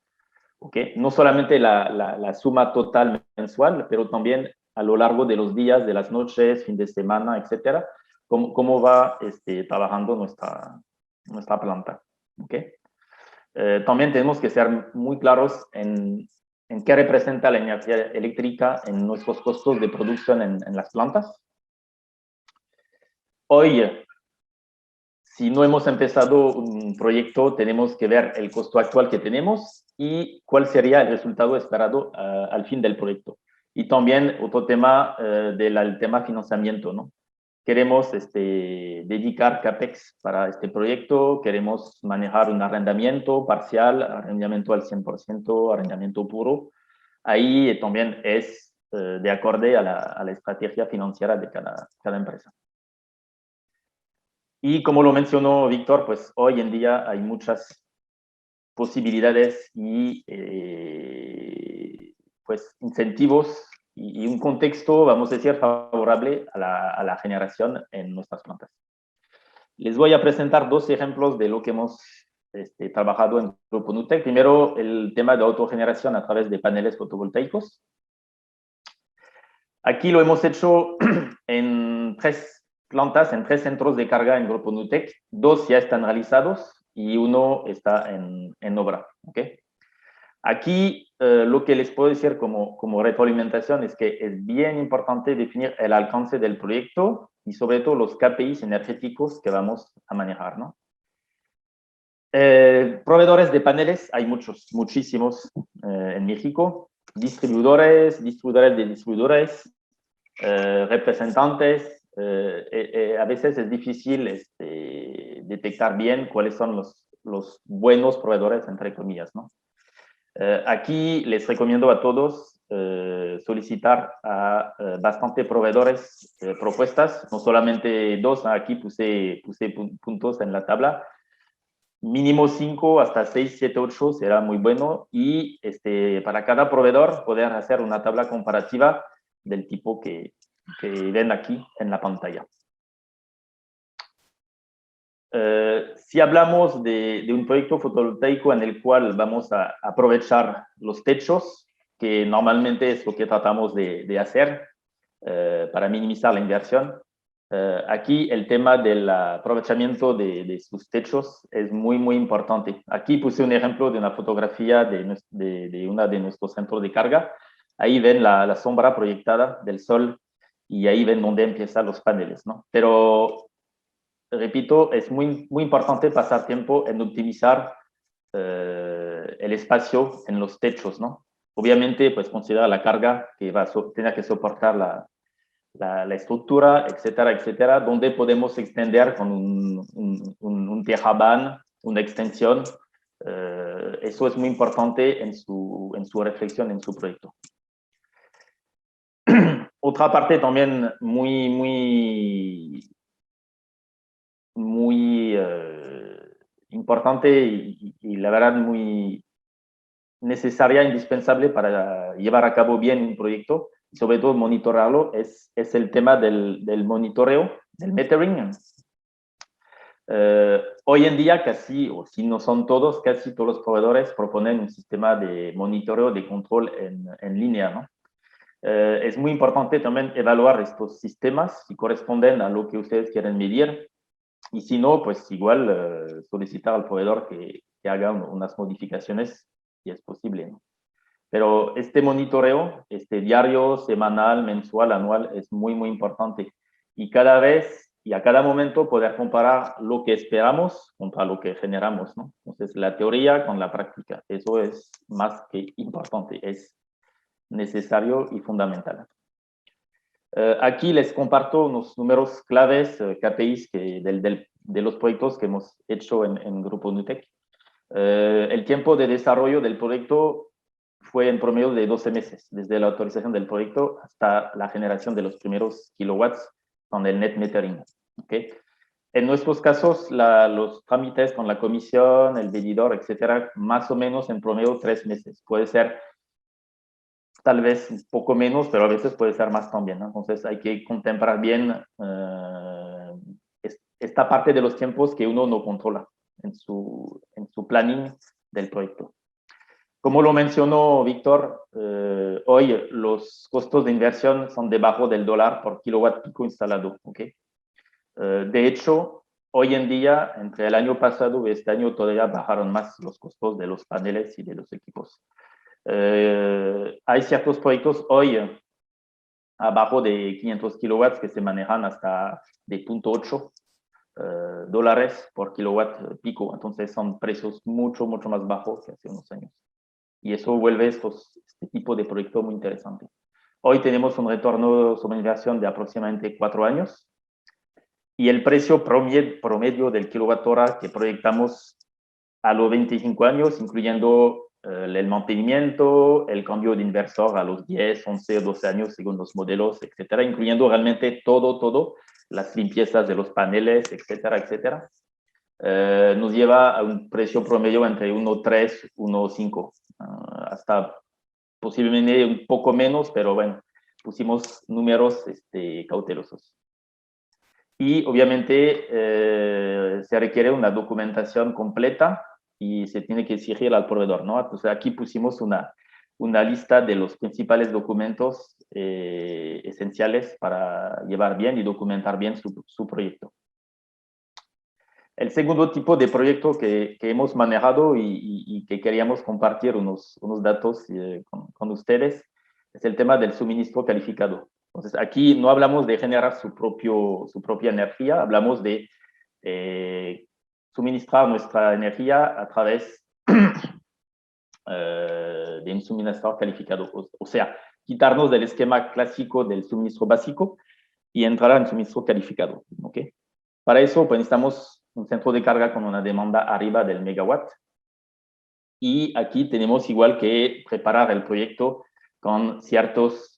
¿Okay? No solamente la suma total mensual, pero también a lo largo de los días, de las noches, fin de semana, etcétera, cómo va trabajando nuestra planta. ¿Okay? También tenemos que ser muy claros en qué representa la energía eléctrica en nuestros costos de producción en las plantas. Hoy, si no hemos empezado un proyecto, tenemos que ver el costo actual que tenemos y cuál sería el resultado esperado al fin del proyecto. Y también otro tema del tema financiamiento, ¿no? Queremos dedicar CAPEX para este proyecto, queremos manejar un arrendamiento parcial, arrendamiento al 100%, arrendamiento puro. Ahí también es de acorde a la estrategia financiera de cada empresa. Y como lo mencionó Víctor, pues hoy en día hay muchas posibilidades y pues incentivos y un contexto, vamos a decir, favorable a la generación en nuestras plantas. Les voy a presentar dos ejemplos de lo que hemos trabajado en Grupo Nutec. Primero, el tema de autogeneración a través de paneles fotovoltaicos. Aquí lo hemos hecho en 3 plantas, en 3 centros de carga en Grupo Nutec. 2 ya están realizados y 1 está en obra. ¿Okay? Aquí lo que les puedo decir como retroalimentación es que es bien importante definir el alcance del proyecto y sobre todo los KPIs energéticos que vamos a manejar, ¿no? Proveedores de paneles, hay muchísimos en México. Distribuidores de distribuidores, representantes. A veces es difícil detectar bien cuáles son los buenos proveedores, entre comillas, ¿no? Aquí les recomiendo a todos solicitar a bastante proveedores propuestas, no solamente 2, aquí puse puntos en la tabla, mínimo 5 hasta 6, 7, 8 será muy bueno y para cada proveedor poder hacer una tabla comparativa del tipo que ven aquí en la pantalla. Si hablamos de un proyecto fotovoltaico en el cual vamos a aprovechar los techos, que normalmente es lo que tratamos de hacer para minimizar la inversión, aquí el tema del aprovechamiento de sus techos es muy, muy importante. Aquí puse un ejemplo de una fotografía de uno de nuestros centros de carga. Ahí ven la sombra proyectada del sol y ahí ven dónde empiezan los paneles, ¿no? Pero repito, es muy, muy importante pasar tiempo en optimizar el espacio en los techos, ¿no? Obviamente, pues considera la carga que va a tener que soportar la estructura, etcétera, etcétera, donde podemos extender con un tejabán, una extensión. Eso es muy importante en su reflexión, en su proyecto. Otra parte también muy importante y la verdad muy necesaria, indispensable para llevar a cabo bien un proyecto y sobre todo monitorarlo es el tema del monitoreo, del metering. Hoy en día casi, o si no son todos, casi todos los proveedores proponen un sistema de monitoreo, de control en línea, ¿no? Es muy importante también evaluar estos sistemas si corresponden a lo que ustedes quieren medir. Y si no, pues igual solicitar al proveedor que haga unas modificaciones si es posible, ¿no? Pero este monitoreo, diario, semanal, mensual, anual, es muy, muy importante. Y cada vez y a cada momento poder comparar lo que esperamos contra lo que generamos, ¿no? Entonces, la teoría con la práctica, eso es más que importante, es necesario y fundamental. Aquí les comparto unos números claves, KPIs de los proyectos que hemos hecho en Grupo Nutec. El tiempo de desarrollo del proyecto fue en promedio de 12 meses, desde la autorización del proyecto hasta la generación de los primeros kilowatts con el net metering. ¿Okay? En nuestros casos, los trámites con la comisión, el medidor, etcétera, más o menos en promedio 3 meses. Puede ser tal vez un poco menos, pero a veces puede ser más también, ¿no? Entonces hay que contemplar bien esta parte de los tiempos que uno no controla en su planning del proyecto. Como lo mencionó Víctor, hoy los costos de inversión son debajo del $1 por kilowatt pico instalado. ¿Okay? De hecho, hoy en día, entre el año pasado y este año, todavía bajaron más los costos de los paneles y de los equipos. Hay ciertos proyectos hoy abajo de 500 kilowatts que se manejan hasta de $0.8 dólares por kilowatt pico. Entonces son precios mucho más bajos que hace unos años. Y eso vuelve este tipo de proyecto muy interesante. Hoy tenemos un retorno sobre inversión de aproximadamente 4 años. Y el precio promedio del kilowatt hora que proyectamos a los 25 años, incluyendo el mantenimiento, el cambio de inversor a los 10, 11, 12 años según los modelos, etcétera, incluyendo realmente todo, las limpiezas de los paneles, etcétera, nos lleva a un precio promedio entre 1.3, 1.5, hasta posiblemente un poco menos, pero bueno, pusimos números cautelosos. Y obviamente se requiere una documentación completa y se tiene que exigir al proveedor, ¿no? Entonces aquí pusimos una lista de los principales documentos esenciales para llevar bien y documentar bien su proyecto. El segundo tipo de proyecto que hemos manejado y que queríamos compartir unos datos con ustedes es el tema del suministro calificado. Entonces, aquí no hablamos de generar su propia energía, hablamos de suministrar nuestra energía a través de un suministrador calificado. O sea, quitarnos del esquema clásico del suministro básico y entrar en suministro calificado. ¿Okay? Para eso, pues, necesitamos un centro de carga con una demanda arriba del megawatt. Y aquí tenemos igual que preparar el proyecto con ciertos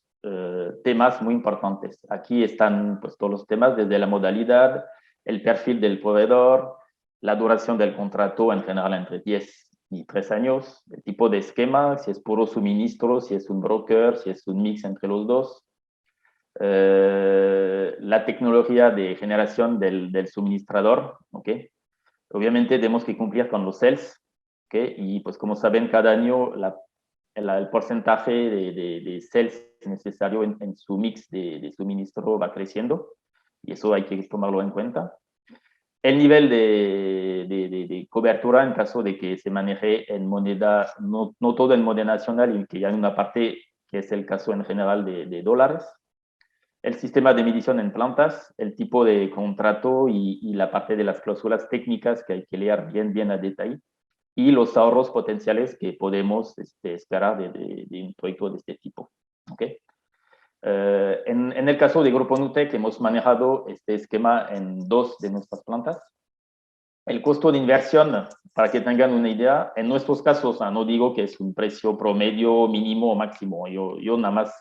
temas muy importantes. Aquí están pues, todos los temas, desde la modalidad, el perfil del proveedor, la duración del contrato en general entre 10 y 3 años, el tipo de esquema, si es puro suministro, si es un broker, si es un mix entre los dos, la tecnología de generación del suministrador, ¿okay? Obviamente tenemos que cumplir con los sales, ¿okay? Y pues como saben, cada año el porcentaje de sales necesario en su mix de suministro va creciendo y eso hay que tomarlo en cuenta. El nivel de cobertura en caso de que se maneje en moneda, no todo en moneda nacional y que hay una parte que es el caso en general de dólares. El sistema de medición en plantas, el tipo de contrato y la parte de las cláusulas técnicas que hay que leer bien a detalle. Y los ahorros potenciales que podemos esperar de un proyecto de este tipo. ¿Okay? En el caso de Grupo Nutec, hemos manejado este esquema en 2 de nuestras plantas. El costo de inversión, para que tengan una idea, en nuestros casos, no digo que es un precio promedio, mínimo o máximo. Yo nada más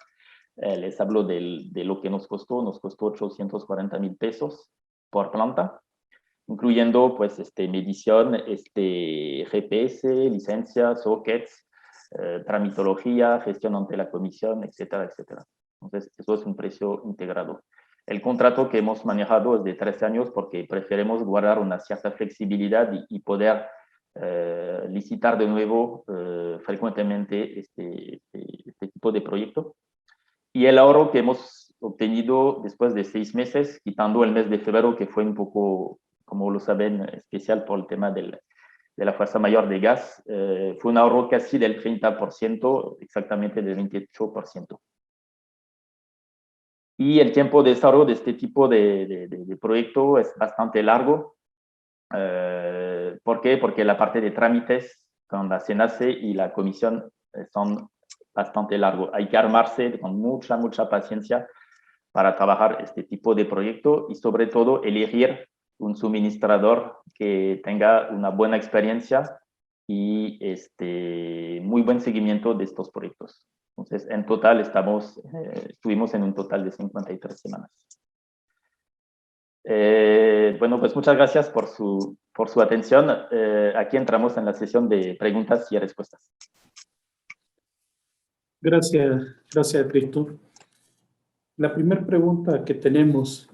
les hablo de lo que nos costó 840,000 pesos por planta, incluyendo pues medición, GPS, licencias, sockets, tramitología, gestión ante la comisión, etcétera. Entonces, eso es un precio integrado. El contrato que hemos manejado es de 3 años porque preferimos guardar una cierta flexibilidad y poder licitar de nuevo frecuentemente este tipo de proyecto. Y el ahorro que hemos obtenido después de 6 meses, quitando el mes de febrero, que fue un poco, como lo saben, especial por el tema de la fuerza mayor de gas, fue un ahorro casi del 30%, exactamente del 28%. Y el tiempo de desarrollo de este tipo de proyecto es bastante largo. ¿Por qué? Porque la parte de trámites con la CENACE y la comisión son bastante largos. Hay que armarse con mucha paciencia para trabajar este tipo de proyecto y sobre todo elegir un suministrador que tenga una buena experiencia y muy buen seguimiento de estos proyectos. Entonces, en total estuvimos en un total de 53 semanas. Bueno, pues muchas gracias por su atención. Aquí entramos en la sesión de preguntas y respuestas. Gracias, Cristo. La primera pregunta que tenemos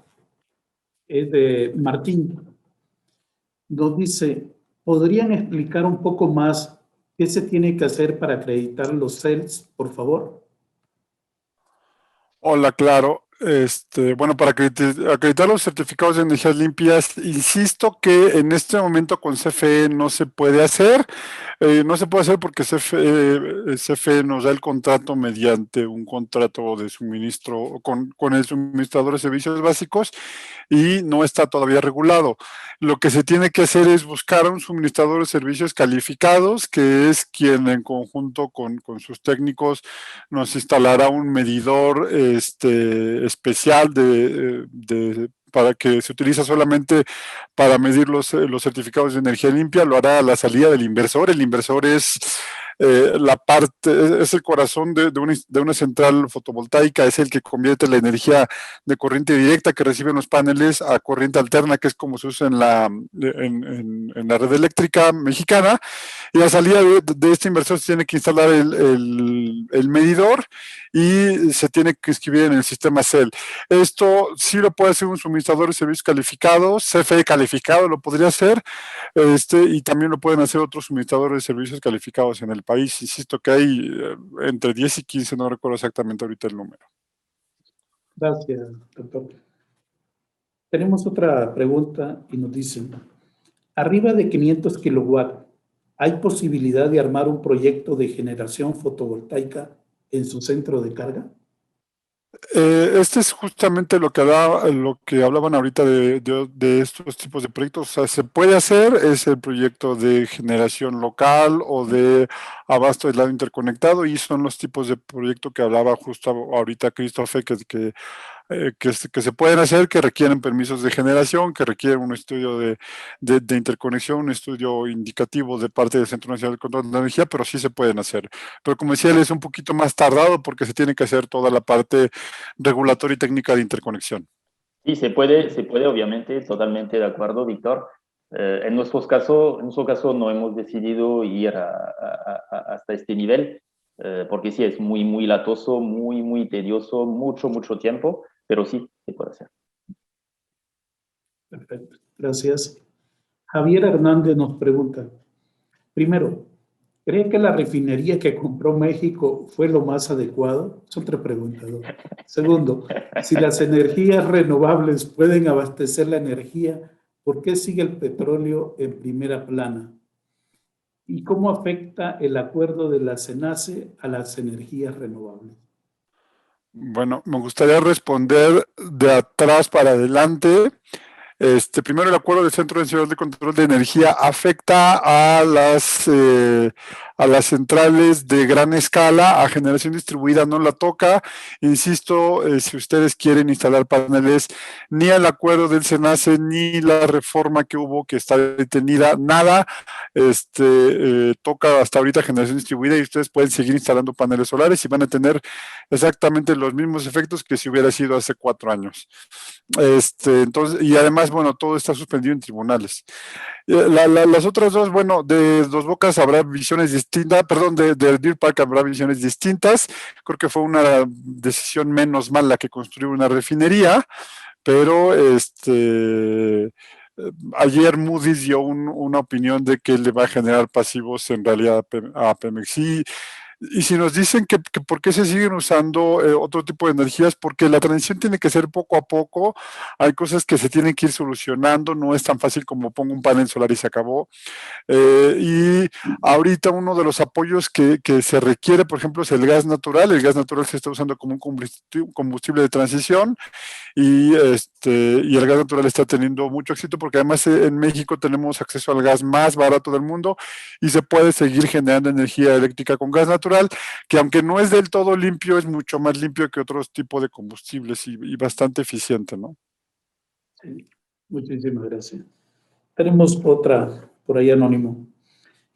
es de Martín. Nos dice, ¿podrían explicar un poco más qué se tiene que hacer para acreditar los CELS, por favor? Hola, claro. Bueno, para acreditar los certificados de energías limpias, insisto que en este momento con CFE no se puede hacer. No se puede hacer porque CFE nos da el contrato mediante un contrato de suministro con el suministrador de servicios básicos y no está todavía regulado. Lo que se tiene que hacer es buscar a un suministrador de servicios calificados, que es quien en conjunto con sus técnicos nos instalará un medidor especial para que se utiliza solamente para medir los certificados de energía limpia. Lo hará a la salida del inversor. El inversor es es el corazón de una central fotovoltaica, es el que convierte la energía de corriente directa que reciben los paneles a corriente alterna, que es como se usa en la red eléctrica mexicana. Y a la salida de este inversor se tiene que instalar el medidor y se tiene que inscribir en el sistema CEL. Esto sí lo puede hacer un suministrador de servicios calificados, CFE calificado lo podría hacer, y también lo pueden hacer otros suministradores de servicios calificados en el país. Insisto que hay entre 10 y 15, no recuerdo exactamente ahorita el número. Gracias, doctor. Tenemos otra pregunta y nos dicen, arriba de 500 kilowatts, ¿hay posibilidad de armar un proyecto de generación fotovoltaica en su centro de carga? Este es justamente lo que hablaban ahorita de estos tipos de proyectos. O sea, se puede hacer, es el proyecto de generación local o de abasto aislado interconectado, y son los tipos de proyecto que hablaba justo ahorita Christophe, que se pueden hacer, que requieren permisos de generación, que requieren un estudio de interconexión, un estudio indicativo de parte del Centro Nacional de Control de Energía, pero sí se pueden hacer. Pero como decía él, es un poquito más tardado porque se tiene que hacer toda la parte regulatoria y técnica de interconexión. Sí, se puede, obviamente, totalmente de acuerdo, Víctor. En nuestro caso no hemos decidido ir hasta este nivel, porque sí, es muy, muy latoso, muy, muy tedioso, mucho tiempo, pero sí, se puede hacer. Perfecto, gracias. Javier Hernández nos pregunta, primero, ¿cree que la refinería que compró México fue lo más adecuado? Son tres preguntas. Segundo, si las energías renovables pueden abastecer la energía, ¿por qué sigue el petróleo en primera plana? ¿Y cómo afecta el acuerdo de la CENACE a las energías renovables? Bueno, me gustaría responder de atrás para adelante. Primero, el acuerdo del Centro Nacional de Control de Energía afecta a las centrales de gran escala, a generación distribuida no la toca. Insisto, si ustedes quieren instalar paneles, ni el acuerdo del SENACE, ni la reforma que hubo que está detenida, nada, toca hasta ahorita generación distribuida, y ustedes pueden seguir instalando paneles solares y van a tener exactamente los mismos efectos que si hubiera sido hace 4 años. Entonces, y además, bueno, todo está suspendido en tribunales. Las otras dos, bueno, de Dos Bocas habrá visiones distintas, perdón, de Deer Park habrá visiones distintas. Creo que fue una decisión menos mala que construir una refinería, pero ayer Moody's dio una opinión de que le va a generar pasivos en realidad a Pemex. Y si nos dicen que por qué se siguen usando otro tipo de energías, porque la transición tiene que ser poco a poco, hay cosas que se tienen que ir solucionando, no es tan fácil como pongo un panel solar y se acabó. Y ahorita uno de los apoyos que se requiere, por ejemplo, es el gas natural. El gas natural se está usando como un combustible de transición, y el gas natural está teniendo mucho éxito porque además en México tenemos acceso al gas más barato del mundo y se puede seguir generando energía eléctrica con gas natural, que aunque no es del todo limpio, es mucho más limpio que otros tipos de combustibles y bastante eficiente, ¿no? Sí, muchísimas gracias. Tenemos otra por ahí anónimo.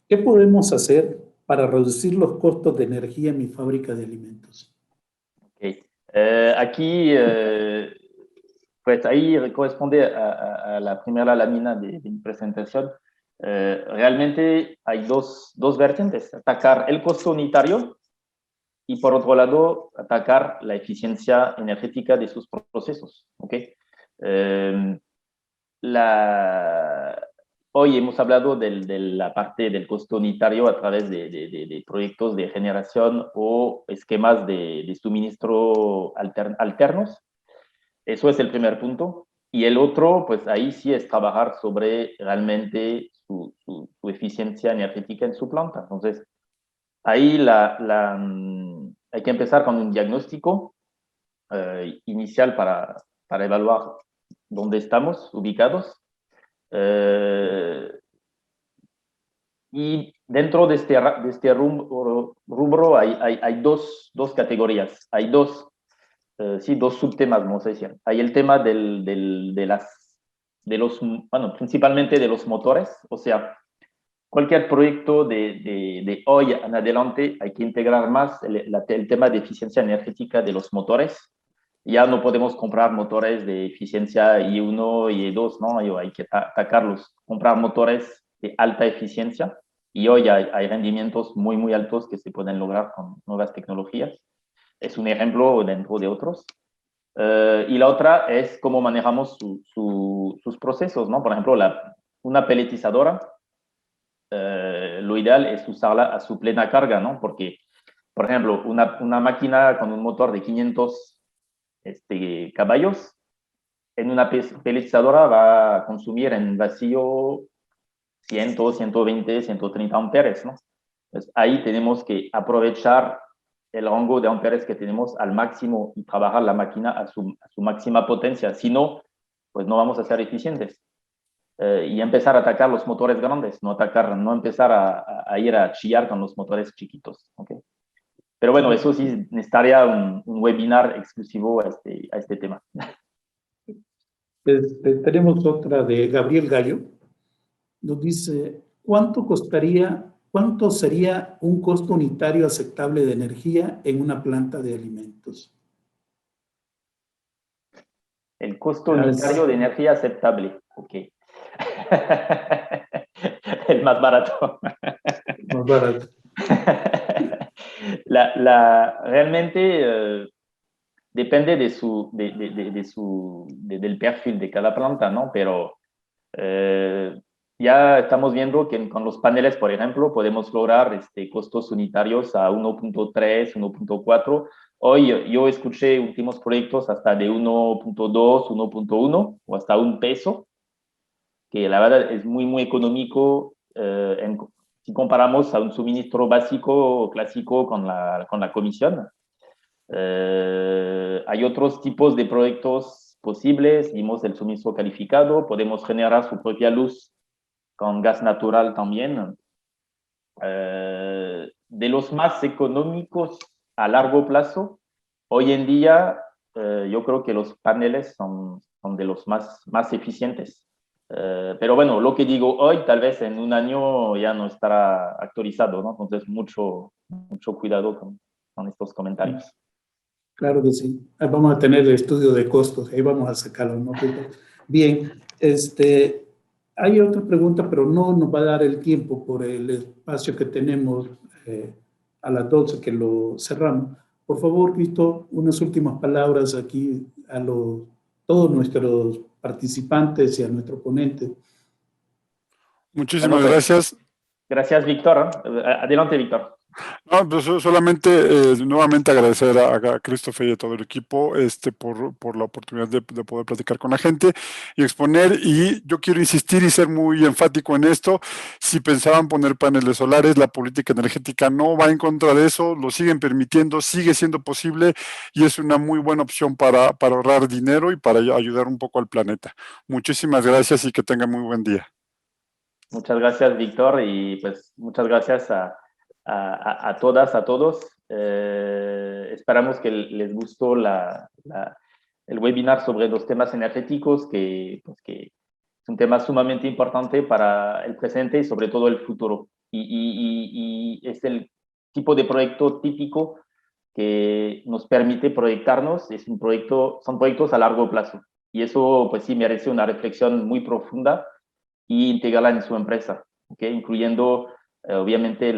¿Qué podemos hacer para reducir los costos de energía en mi fábrica de alimentos? Okay. Aquí, pues ahí corresponde a la primera lámina de mi presentación. Realmente hay dos vertientes: atacar el costo unitario y, por otro lado, atacar la eficiencia energética de sus procesos. ¿Okay? Hoy hemos hablado de la parte del costo unitario a través de proyectos de generación o esquemas de suministro alternos. Eso es el primer punto. Y el otro, pues ahí sí es trabajar sobre realmente su eficiencia energética en su planta. Entonces, ahí hay que empezar con un diagnóstico inicial para evaluar dónde estamos ubicados. Y dentro de este rubro hay dos categorías, hay dos subtemas, vamos a decir. Hay el tema principalmente de los motores, o sea, cualquier proyecto de hoy en adelante hay que integrar más el tema de eficiencia energética de los motores. Ya no podemos comprar motores de eficiencia I1 y I2, ¿no? Hay que atacarlos, comprar motores de alta eficiencia, y hoy hay rendimientos muy, muy altos que se pueden lograr con nuevas tecnologías. Es un ejemplo dentro de otros. Y la otra es cómo manejamos sus procesos, ¿no? Por ejemplo, una pelletizadora, lo ideal es usarla a su plena carga, ¿no? Porque, por ejemplo, una máquina con un motor de 500 caballos, en una pelletizadora va a consumir en vacío 100, 120, 130 amperes, ¿no? Entonces, ahí tenemos que aprovechar el rango de amperes que tenemos al máximo y trabajar la máquina a su máxima potencia. Si no, pues no vamos a ser eficientes. Y empezar a atacar los motores grandes, no empezar a ir a chillar con los motores chiquitos. ¿Okay? Pero bueno, eso sí necesitaría un webinar exclusivo a este tema. Tenemos otra de Gabriel Gallo. Nos dice, ¿cuánto sería un costo unitario aceptable de energía en una planta de alimentos? El costo unitario de energía aceptable. Ok. El más barato. Más barato. Realmente depende del perfil de cada planta, ¿no? Pero ya estamos viendo que con los paneles, por ejemplo, podemos lograr costos unitarios a 1.3, 1.4. Hoy yo escuché últimos proyectos hasta de 1.2, 1.1 o hasta $1, que la verdad es muy, muy económico si comparamos a un suministro básico clásico con la comisión. Hay otros tipos de proyectos posibles. Vimos el suministro calificado, podemos generar su propia luz con gas natural también. De los más económicos a largo plazo, hoy en día yo creo que los paneles son de los más eficientes. Pero bueno, lo que digo hoy, tal vez en un año ya no estará actualizado, ¿no? Entonces, mucho cuidado con estos comentarios. Claro que sí. Vamos a tener el estudio de costos, ahí vamos a sacarlo, ¿no? Bien, hay otra pregunta, pero no nos va a dar el tiempo por el espacio que tenemos a las 12 que lo cerramos. Por favor, Cristo, unas últimas palabras aquí a todos nuestros participantes y a nuestro ponente. Muchísimas gracias. Gracias, Víctor. Adelante, Víctor. No, pues solamente nuevamente agradecer a Christopher y a todo el equipo por la oportunidad de poder platicar con la gente y exponer. Y yo quiero insistir y ser muy enfático en esto. Si pensaban poner paneles solares, la política energética no va en contra de eso, lo siguen permitiendo, sigue siendo posible y es una muy buena opción para ahorrar dinero y para ayudar un poco al planeta. Muchísimas gracias y que tengan muy buen día. Muchas gracias, Víctor, y pues muchas gracias a todas, a todos. Esperamos que les gustó el webinar sobre los temas energéticos, que es un tema sumamente importante para el presente y sobre todo el futuro. Y es el tipo de proyecto típico que nos permite proyectarnos. Son proyectos a largo plazo. Y eso, pues sí, merece una reflexión muy profunda y integrarla en su empresa, ¿okay? Incluyendo obviamente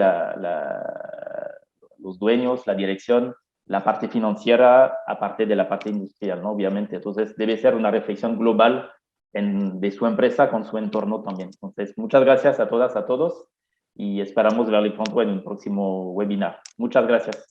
los dueños, la dirección, la parte financiera, aparte de la parte industrial, ¿no? Obviamente. Entonces, debe ser una reflexión global de su empresa con su entorno también. Entonces, muchas gracias a todas, a todos, y esperamos verle pronto en un próximo webinar. Muchas gracias.